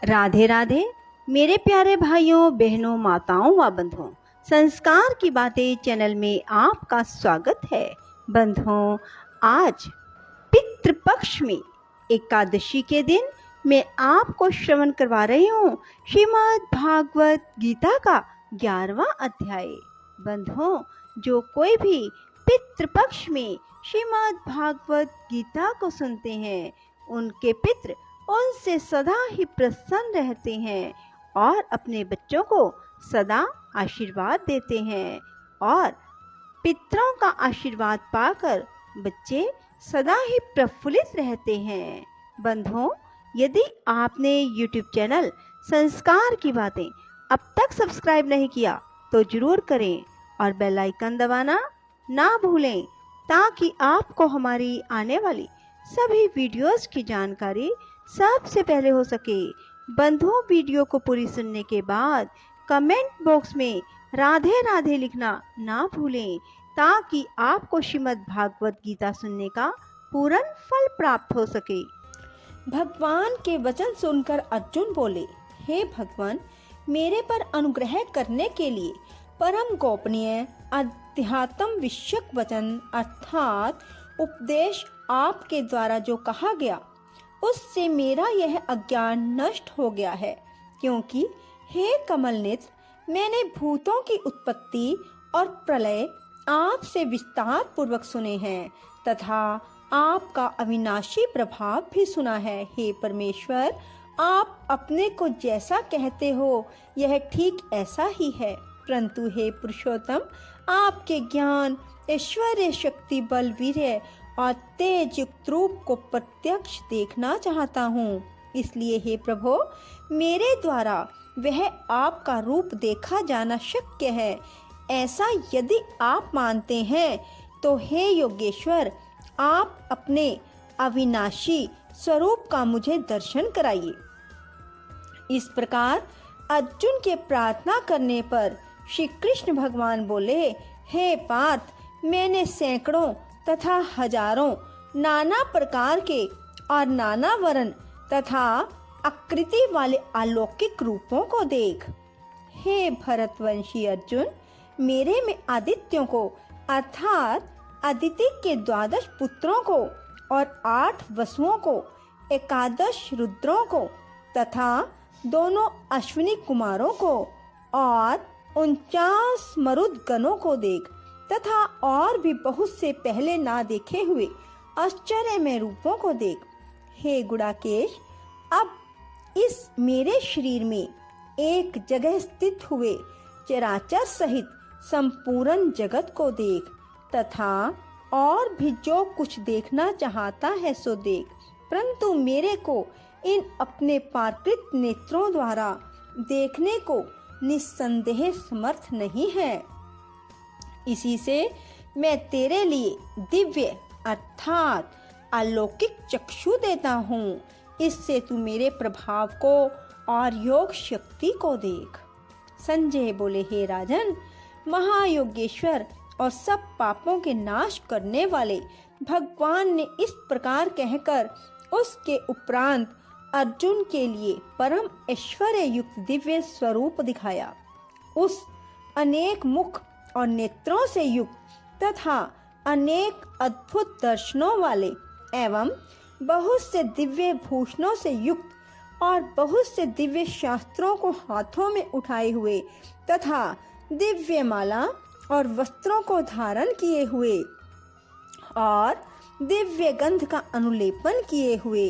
राधे राधे मेरे प्यारे भाइयों बहनों माताओं व बंधुओं, संस्कार की बातें चैनल में आपका स्वागत है। बंधुओं, आज पितृपक्ष में एकादशी के दिन मैं आपको श्रवण करवा रही हूँ श्रीमद् भागवत गीता का 11वां अध्याय। बंधुओं, जो कोई भी पितृपक्ष में श्रीमद् भागवत गीता को सुनते हैं, उनके पितृ उनसे सदा ही प्रसन्न रहते हैं और अपने बच्चों को सदा आशीर्वाद देते हैं और पितरों का आशीर्वाद पाकर बच्चे सदा ही प्रफुल्लित रहते हैं। बंधुओं, यदि आपने YouTube चैनल संस्कार की बातें अब तक सब्सक्राइब नहीं किया तो जरूर करें और बेल आइकन दबाना ना भूलें, ताकि आपको हमारी आने वाली सभी वीडियोस की जानकारी सबसे पहले हो सके। बंधुओं, वीडियो को पूरी सुनने के बाद कमेंट बॉक्स में राधे राधे लिखना ना भूलें, ताकि आपको श्रीमद् भागवत गीता सुनने का पूर्ण फल प्राप्त हो सके। भगवान के वचन सुनकर अर्जुन बोले, हे भगवान, मेरे पर अनुग्रह करने के लिए परम गोपनीय अध्यात्म विषयक वचन अर्थात उपदेश आपके द्वारा जो कहा गया, उससे मेरा यह अज्ञान नष्ट हो गया है। क्योंकि हे कमल नेत्र, मैंने भूतों की उत्पत्ति और प्रलय आपसे विस्तार पूर्वक सुने हैं तथा आपका अविनाशी प्रभाव भी सुना है। हे परमेश्वर, आप अपने को जैसा कहते हो यह ठीक ऐसा ही है, परंतु हे पुरुषोत्तम, आपके ज्ञान, ऐश्वर्य, शक्ति, बल, वीर्य और तेज युक्त रूप को प्रत्यक्ष देखना चाहता हूँ। इसलिए हे प्रभु, मेरे द्वारा वह आपका रूप देखा जाना शक्य है। ऐसा यदि आप मानते हैं तो हे योगेश्वर, आप अपने अविनाशी स्वरूप का मुझे दर्शन कराइए। इस प्रकार अर्जुन के प्रार्थना करने पर श्री कृष्ण भगवान बोले, हे पार्थ, मैंने सैकड़ों तथा हजारों नाना प्रकार के और नाना वर्ण तथा आकृति वाले अलौकिक रूपों को देख। हे भरतवंशी अर्जुन, मेरे में आदित्यों को अर्थात अदिति के 12 पुत्रों को और 8 वसुओं को, 11 रुद्रों को तथा दोनों अश्विनी कुमारों को और 49 मरुद गणों को देख तथा और भी बहुत से पहले ना देखे हुए आश्चर्यमय रूपों को देख। हे गुड़ाकेश, अब इस मेरे शरीर में एक जगह स्थित हुए चराचर सहित संपूर्ण जगत को देख तथा और भी जो कुछ देखना चाहता है सो देख, परंतु मेरे को इन अपने प्राकृत नेत्रों द्वारा देखने को निस्संदेह समर्थ नहीं है। इसी से मैं तेरे लिए दिव्य अर्थात अलौकिक चक्षु देता हूँ। इससे तू मेरे प्रभाव को और योग शक्ति को देख। संजय बोले, हे राजन, महायोगेश्वर और सब पापों के नाश करने वाले भगवान ने इस प्रकार कहकर उसके उपरांत अर्जुन के लिए परम ऐश्वर्य युक्त दिव्य स्वरूप दिखाया। उस अनेक मुख और नेत्रों से युक्त तथा अनेक अद्भुत दर्शनों वाले एवं बहुत से दिव्य भूषणों से युक्त और बहुत से दिव्य शास्त्रों को हाथों में उठाए हुए तथा दिव्य माला और वस्त्रों को धारण किए हुए और दिव्य गंध का अनुलेपन किए हुए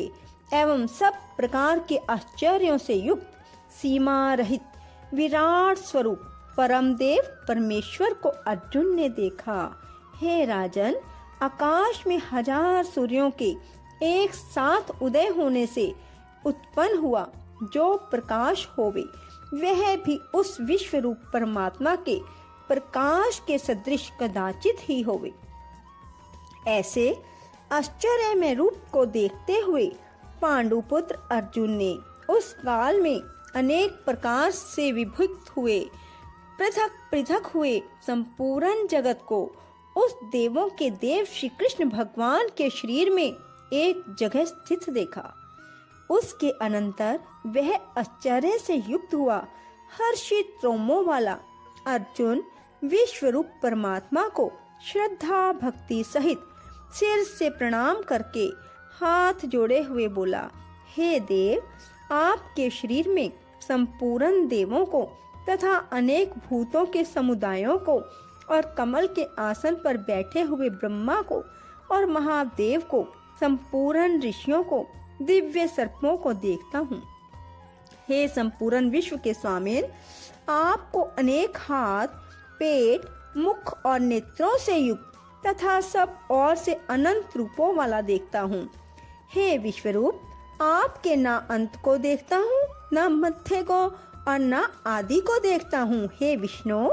एवं सब प्रकार के आश्चर्यों से युक्त सीमा रहित विराट स्वरूप परम देव परमेश्वर को अर्जुन ने देखा। हे राजन, आकाश में 1000 सूर्यों के एक साथ उदय होने से उत्पन्न हुआ जो प्रकाश होवे, वह भी उस विश्व रूप परमात्मा के प्रकाश के सदृश कदाचित ही होवे। ऐसे आश्चर्यमय रूप को देखते हुए पांडुपुत्र अर्जुन ने उस काल में अनेक प्रकार से विभक्त हुए पृथक पृथक हुए संपूर्ण जगत को उस देवों के देव श्री कृष्ण भगवान के शरीर में एक जगह स्थित देखा। उसके अनंतर वह आश्चर्य से युक्त हुआ। हर्षित रोमों वाला अर्जुन विश्वरूप परमात्मा को श्रद्धा भक्ति सहित सिर से प्रणाम करके हाथ जोड़े हुए बोला, हे देव, आपके शरीर में संपूर्ण देवों को तथा अनेक भूतों के समुदायों को और कमल के आसन पर बैठे हुए ब्रह्मा को और महादेव को, संपूर्ण ऋषियों को, दिव्य सर्पों को देखता हूँ। हे संपूर्ण विश्व के स्वामी, आपको अनेक हाथ, पेट, मुख और नेत्रों से युक्त तथा सब और से अनंत रूपों वाला देखता हूँ। हे विश्वरूप, आपके ना अंत को देखता हूँ, न मध्य को और न आदि को देखता हूँ। हे विष्णु,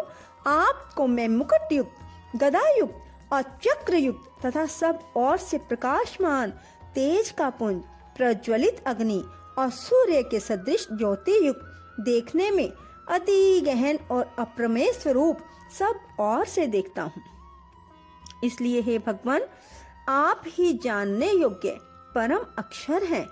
आपको मैं मुकुट युक्त, गदा युक्त और चक्र युक्त तथा सब और से प्रकाशमान तेज का पुंज, प्रज्वलित अग्नि और सूर्य के सदृश ज्योति युक्त देखने में अति गहन और अप्रमेय स्वरूप सब और से देखता हूँ। इसलिए हे भगवान, आप ही जानने योग्य परम अक्षर हैं,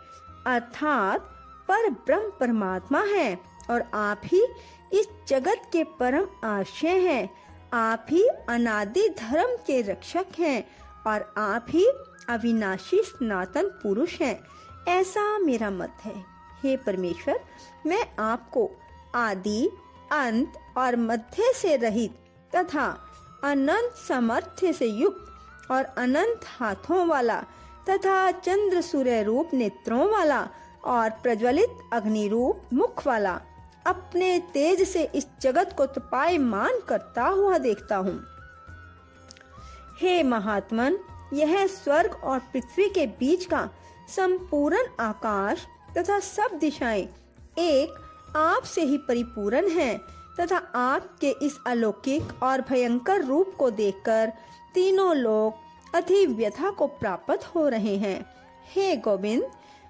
अर्थात पर ब्रह्म परमात्मा हैं, और आप ही इस जगत के परम आश्रय हैं। आप ही अनादि धर्म के रक्षक हैं और आप ही अविनाशी सनातन पुरुष हैं, ऐसा मेरा मत है। हे परमेश्वर, मैं आपको आदि, अंत और मध्य से रहित तथा अनंत सामर्थ्य से युक्त और अनंत हाथों वाला तथा चंद्र सूर्य रूप नेत्रों वाला और प्रज्वलित अग्नि रूप मुख वाला अपने तेज से इस जगत को तपायमान करता हुआ देखता हूँ। हे महात्मन, यह स्वर्ग और पृथ्वी के बीच का संपूर्ण आकाश तथा सब दिशाएं एक आप से ही परिपूर्ण हैं तथा आपके इस अलौकिक और भयंकर रूप को देखकर तीनों लोग अति व्यथा को प्राप्त हो रहे हैं। हे गोविंद,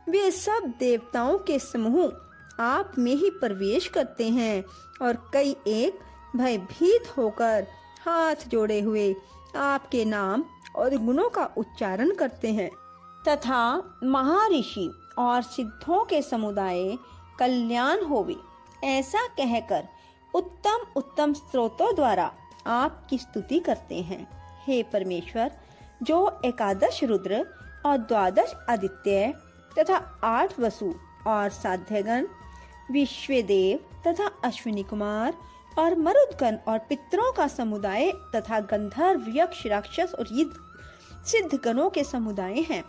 वे सब देवताओं के समूह आप में ही प्रवेश करते हैं और कई एक भयभीत होकर हाथ जोड़े हुए आपके नाम और गुणों का उच्चारण करते हैं तथा महर्षि और सिद्धों के समुदाय कल्याण होवे ऐसा कहकर उत्तम उत्तम स्रोतों द्वारा आपकी स्तुति करते हैं। हे परमेश्वर, जो एकादश रुद्र और द्वादश आदित्य तथा 8 वसु और साध्यगण, विश्वदेव तथा अश्विनी कुमार और मरुदगण और पितरों का समुदाय तथा गंधर्व, यक्ष, राक्षस और सिद्ध गणों के समुदाय हैं,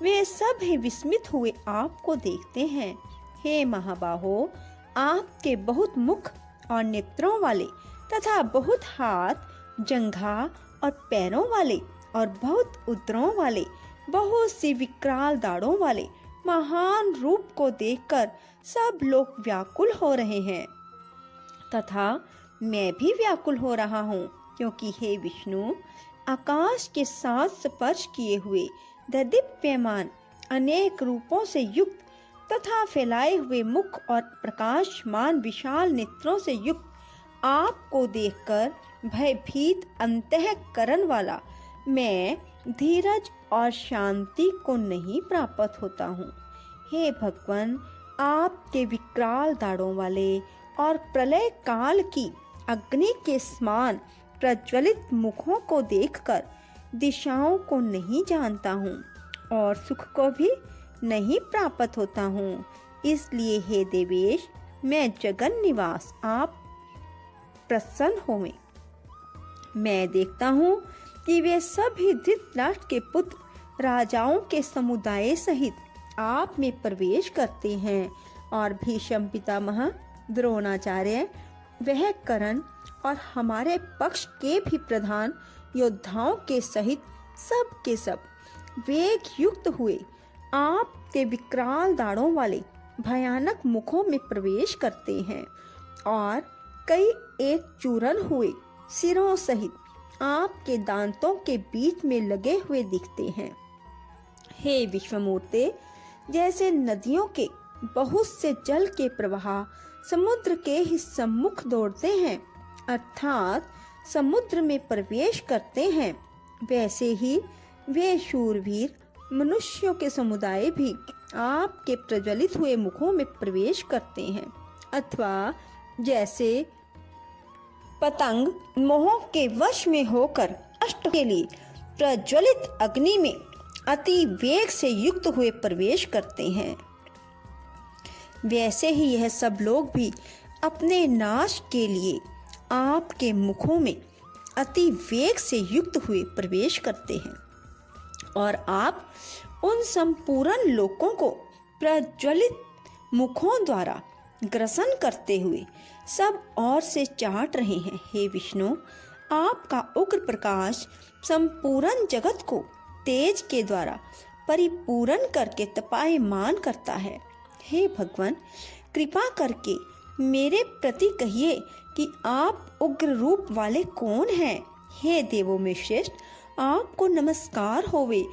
वे सब ही विस्मित हुए आपको देखते हैं। हे महाबाहो, आपके बहुत मुख और नेत्रों वाले तथा बहुत हाथ, जंघा और पैरों वाले और बहुत उदरों वाले, बहुत सी विकराल दाढ़ों वाले महान रूप को देखकर सब लोग व्याकुल हो रहे हैं तथा मैं भी व्याकुल हो रहा हूँ, क्योंकि हे विष्णु, आकाश के साथ स्पर्श किए हुए दीप्यमान अनेक रूपों से युक्त तथा फैलाए हुए मुख और प्रकाशमान विशाल नेत्रों से युक्त आपको देखकर भयभीत अंतःकरण वाला मैं धीरज और शांति को नहीं प्राप्त होता हूँ। हे भगवान, आपके विकराल दाढ़ों वाले और प्रलय काल की अग्नि के समान प्रज्वलित मुखों को देखकर दिशाओं को नहीं जानता हूँ और सुख को भी नहीं प्राप्त होता हूँ। इसलिए हे देवेश, मैं जगन निवास आप प्रसन्न होवें। मैं देखता हूँ कि वे सभी धृतराष्ट्र के पुत्र राजाओं के समुदाय सहित आप में प्रवेश करते हैं और भीष्म पितामह, द्रोणाचार्य, वह कर्ण और हमारे पक्ष के भी प्रधान योद्धाओं के सहित सब के सब वेग युक्त हुए आपके विकराल दाढ़ों वाले भयानक मुखों में प्रवेश करते हैं और कई एक चूरन हुए सिरों सहित आपके दांतों के बीच में लगे हुए दिखते हैं। हे विश्वमूर्ते, जैसे नदियों के बहुत से जल के प्रवाह समुद्र के ही सम्मुख दौड़ते हैं, अर्थात समुद्र में प्रवेश करते हैं, वैसे ही वे शूरवीर मनुष्यों के समुदाय भी आपके प्रज्वलित हुए मुखों में प्रवेश करते हैं, अथवा जैसे पतंग मोह के वश में होकर नष्ट के लिए प्रज्वलित अग्नि में अति वेग से युक्त हुए प्रवेश करते हैं, वैसे ही यह सब लोग भी अपने नाश के लिए आपके मुखों में अति वेग से युक्त हुए प्रवेश करते हैं, और आप उन संपूर्ण लोकों को प्रज्वलित मुखों द्वारा ग्रसन करते हुए सब ओर से चाट रहे हैं। हे विष्णु, आपका उग्र प्रकाश संपूर्ण जगत को तेज के द्वारा परिपूर्ण करके तपायमान करता है। हे भगवान, कृपा करके मेरे प्रति कहिए कि आप उग्र रूप वाले कौन हैं। हे देवों में श्रेष्ठ, आपको नमस्कार होवे,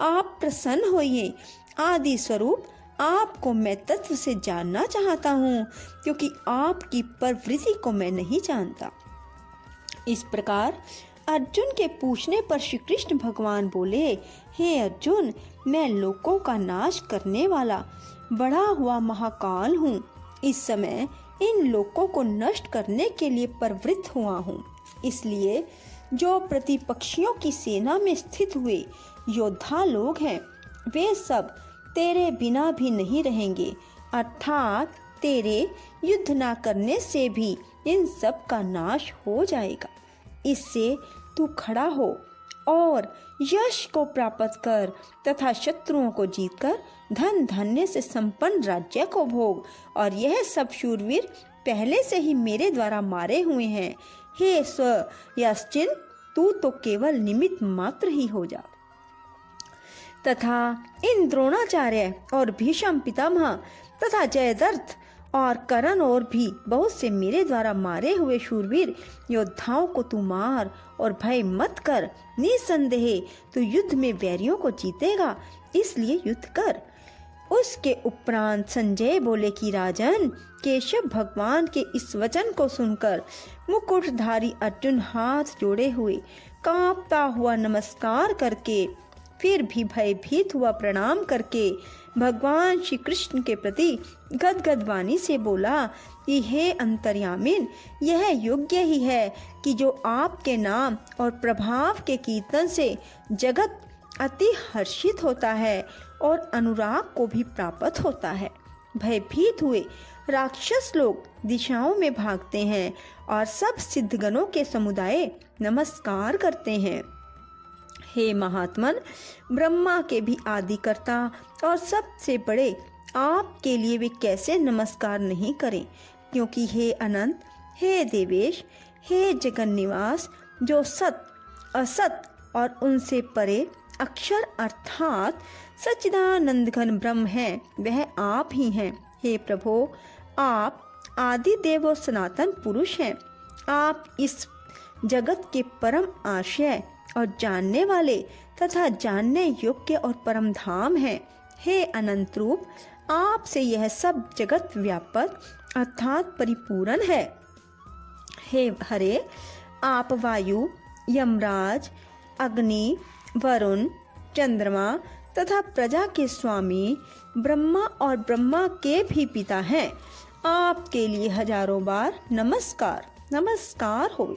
आप प्रसन्न होइए। आदि स्वरूप आपको मैं तत्व से जानना चाहता हूँ, क्योंकि आपकी प्रवृत्ति को मैं नहीं जानता। इस प्रकार अर्जुन के पूछने पर श्री कृष्ण भगवान बोले, हे अर्जुन, मैं लोकों का नाश करने वाला बढ़ा हुआ महाकाल हूँ। इस समय इन लोकों को नष्ट करने के लिए प्रवृत्त हुआ हूँ। इसलिए जो प्रतिपक्षियों की सेना में स्थित हुए योद्धा लोग हैं, वे सब तेरे बिना भी नहीं रहेंगे, अर्थात तेरे युद्ध ना करने से भी इन सब का नाश हो जाएगा। इससे तू खड़ा हो और यश को प्राप्त कर तथा शत्रुओं को जीतकर धन धान्य से संपन्न राज्य को भोग। और यह सब शूरवीर पहले से ही मेरे द्वारा मारे हुए हैं। हे स्वयश्चिन, तू तो केवल निमित्त मात्र ही हो जा। तथा इन द्रोणाचार्य और भीष्म पितामह तथा जयद्रथ और करण और भी बहुत से मेरे द्वारा मारे हुए शूरवीर योद्धाओं को तू मार और भय मत कर। निसंदेह तू युद्ध में वैरियों को जीतेगा, इसलिए युद्ध कर। उसके उपरांत संजय बोले कि राजन, केशव भगवान के इस वचन को सुनकर मुकुटधारी अर्जुन हाथ जोड़े हुए कांपता हुआ नमस्कार करके, फिर भी भयभीत हुआ प्रणाम करके भगवान श्री कृष्ण के प्रति गदगद वाणी से बोला कि हे अंतर्यामिन, यह योग्य ही है कि जो आपके नाम और प्रभाव के कीर्तन से जगत अति हर्षित होता है और अनुराग को भी प्राप्त होता है। भयभीत हुए राक्षस लोग दिशाओं में भागते हैं और सब सिद्धगणों के समुदाय नमस्कार करते हैं। हे महात्मन, ब्रह्मा के भी आदिकर्ता और सबसे बड़े आपके लिए वे कैसे नमस्कार नहीं करें, क्योंकि हे अनंत, हे देवेश, हे जगन्निवास, जो सत असत और उनसे परे अक्षर अर्थात सच्चिदानंद घन ब्रह्म है, वह आप ही हैं। हे प्रभो, आप आदि देव और सनातन पुरुष हैं। आप इस जगत के परम आश्रय और जानने वाले तथा जानने योग्य और परम धाम हैं। हे अनंत रूप, आपसे यह सब जगत व्यापक अर्थात परिपूर्ण है। हे हरे, आप वायु, यमराज, अग्नि, वरुण, चंद्रमा तथा प्रजा के स्वामी, ब्रह्मा और ब्रह्मा के भी पिता हैं। आपके लिए हजारों बार नमस्कार नमस्कार हो।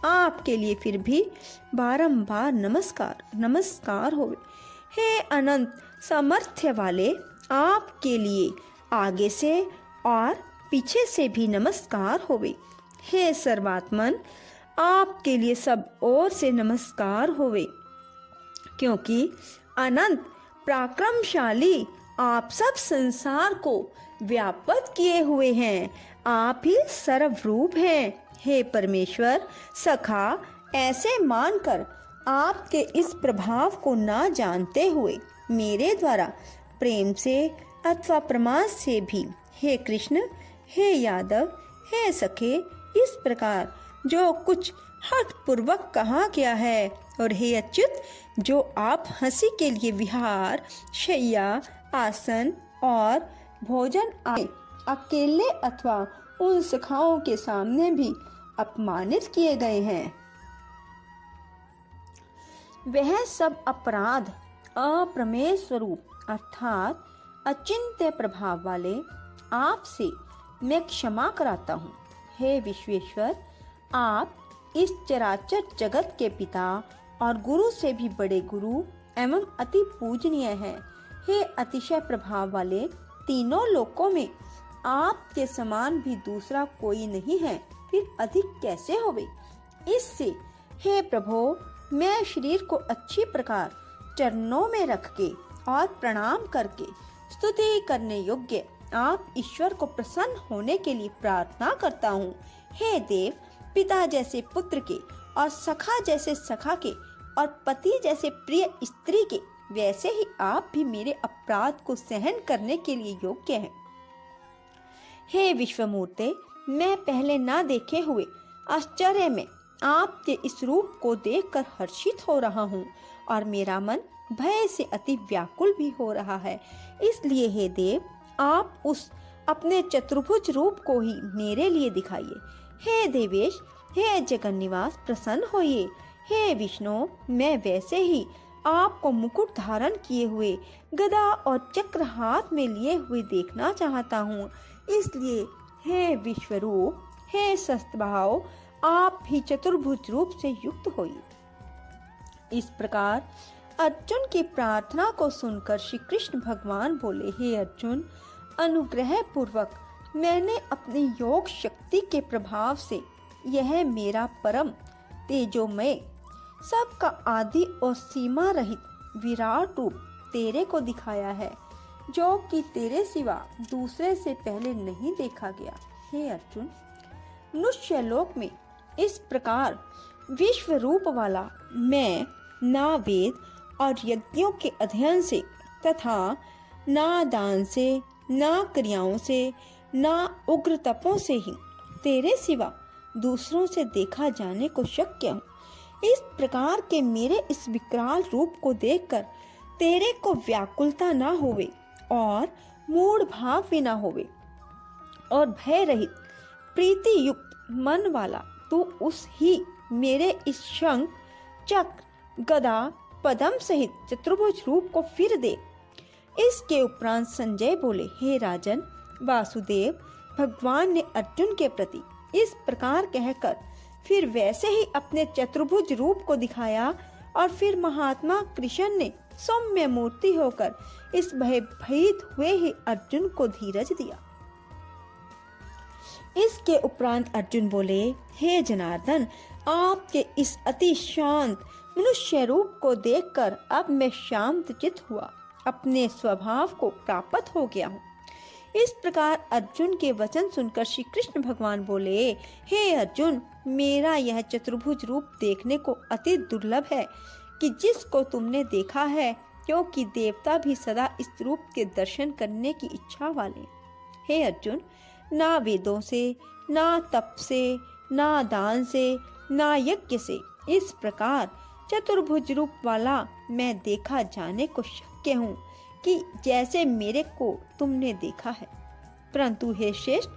आपके लिए फिर भी बारंबार नमस्कार नमस्कार हो। हे अनंत सामर्थ्य वाले, आपके लिए आगे से और पीछे से भी नमस्कार होवे। हे सर्वात्मन, आपके लिए सब ओर से नमस्कार होवे, क्योंकि अनंत पराक्रमशाली आप सब संसार को व्यापक किए हुए हैं। आप ही सर्वरूप हैं। हे परमेश्वर सखा, ऐसे मानकर आपके इस प्रभाव को ना जानते हुए मेरे द्वारा प्रेम से अथवा प्रमाद से भी हे कृष्ण, हे यादव, हे सखे, इस प्रकार जो कुछ हठ पूर्वक कहा गया है, और हे अच्युत, जो आप हंसी के लिए विहार, शैया, आसन और भोजन अकेले अथवा उन सखाओं के सामने भी अपमानित किए गए हैं, वह सब अपराध अप्रमेय स्वरूप अर्थात अचिंत्य प्रभाव वाले आपसे मैं क्षमा कराता हूँ। हे विश्वेश्वर, आप इस चराचर जगत के पिता और गुरु से भी बड़े गुरु एवं अति पूजनीय हैं। हे अतिशय प्रभाव वाले, तीनों लोकों में आपके समान भी दूसरा कोई नहीं है, फिर अधिक कैसे होवे। इससे हे प्रभु, मैं शरीर को अच्छी प्रकार चरणों में रख के और प्रणाम करके स्तुति करने योग्य आप ईश्वर को प्रसन्न होने के लिए प्रार्थना करता हूँ। हे देव, पिता जैसे पुत्र के और सखा जैसे सखा के और पति जैसे प्रिय स्त्री के, वैसे ही आप भी मेरे अपराध को सहन करने के लिए योग्य हैं। हे विश्वमूर्ते, मैं पहले ना देखे हुए आश्चर्य में आपके इस रूप को देखकर हर्षित हो रहा हूँ और मेरा मन भय से अति व्याकुल भी हो रहा है। इसलिए हे देव, आप उस अपने चतुर्भुज रूप को ही मेरे लिए दिखाइए। हे देवेश, हे जगन्निवास, प्रसन्न होइए। हे विष्णु, मैं वैसे ही आपको मुकुट धारण किए हुए गदा और चक्र हाथ में लिए हुए देखना चाहता हूँ। इसलिए हे विश्वरूप, हे सस्तभाव, आप भी चतुर्भुज रूप से युक्त होइए। इस प्रकार अर्जुन की प्रार्थना को सुनकर श्री कृष्ण भगवान बोले, हे अर्जुन, अनुग्रह पूर्वक मैंने अपनी योग शक्ति के प्रभाव से यह मेरा परम तेजोमय, सबका आदि और सीमा रहित विराट रूप तेरे को दिखाया है, जो कि तेरे सिवा दूसरे से पहले नहीं देखा गया। हे अर्जुन, मनुष्य लोक में इस प्रकार विश्व रूप वाला मैं ना वेद और यज्ञों के अध्ययन से तथा ना दान से, ना क्रियाओं से, ना उग्र तपों से ही तेरे सिवा दूसरों से देखा जाने को शक्य हूँ। इस प्रकार के मेरे इस विकराल रूप को देखकर तेरे को व्याकुलता ना होवे और मूढ़ भाव भी ना होवे और भय रहित प्रीति युक्त मन वाला तू उस ही मेरे इस शंख, चक्र, गदा, पद्म सहित चतुर्भुज रूप को फिर दे। इसके उपरांत संजय बोले, हे राजन, वासुदेव भगवान ने अर्जुन के प्रति इस प्रकार कहकर फिर वैसे ही अपने चतुर्भुज रूप को दिखाया और फिर महात्मा कृष्ण ने सौम्य मूर्ति होकर इस भयभीत हुए ही अर्जुन को धीरज दिया। इसके उपरांत अर्जुन बोले, हे जनार्दन, आपके इस अति शांत मनुष्य रूप को देखकर अब मैं शांत चित हुआ अपने स्वभाव को प्राप्त हो गया हूँ। इस प्रकार अर्जुन के वचन सुनकर श्री कृष्ण भगवान बोले, हे अर्जुन, मेरा यह चतुर्भुज रूप देखने को अति दुर्लभ है कि जिसको तुमने देखा है, क्योंकि देवता भी सदा इस रूप के दर्शन करने की इच्छा वाले। हे अर्जुन, ना वेदों से, ना तप से, ना दान से, ना यज्ञ से इस प्रकार चतुर्भुज रूप वाला मैं देखा जाने को शक्य हूँ कि जैसे मेरे को तुमने देखा है। परंतु हे श्रेष्ठ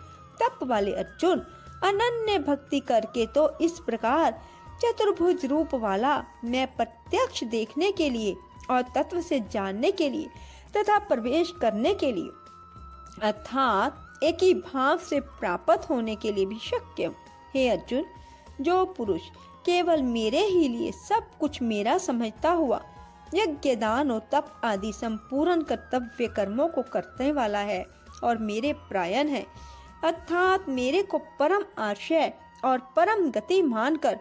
तप वाले अर्जुन, अनन्य भक्ति करके तो इस प्रकार चतुर्भुज रूप वाला मैं प्रत्यक्ष देखने के लिए और तत्व से जानने के लिए तथा प्रवेश करने के लिए अर्थात एक ही भाव से प्राप्त होने के लिए भी शक्य हूँ। हे अर्जुन, जो पुरुष केवल मेरे ही लिए सब कुछ मेरा समझता हुआ यज्ञ, दान और तप आदि संपूर्ण कर्तव्य कर्मों को करने वाला है और मेरे प्रायण है, अर्थात मेरे को परम आश्रय और परम गति मानकर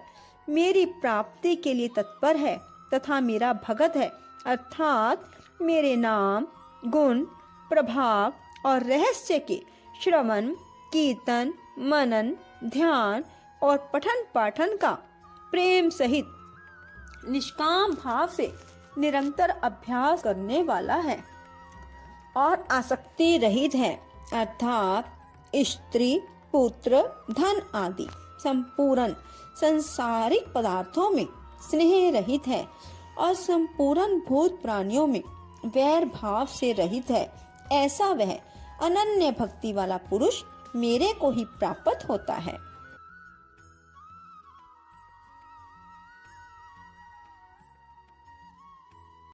मेरी प्राप्ति के लिए तत्पर है तथा मेरा भगत है, अर्थात मेरे नाम, गुण, प्रभाव और रहस्य के श्रवण, कीर्तन, मनन, ध्यान और पठन पाठन का प्रेम सहित निष्काम भाव से निरंतर अभ्यास करने वाला है और आसक्ति रहित है, अर्थात स्त्री, पुत्र, धन आदि संपूर्ण संसारिक पदार्थों में स्नेह रहित है और संपूर्ण भूत प्राणियों में वैर भाव से रहित है। ऐसा वह अनन्य भक्ति वाला पुरुष मेरे को ही प्राप्त होता है।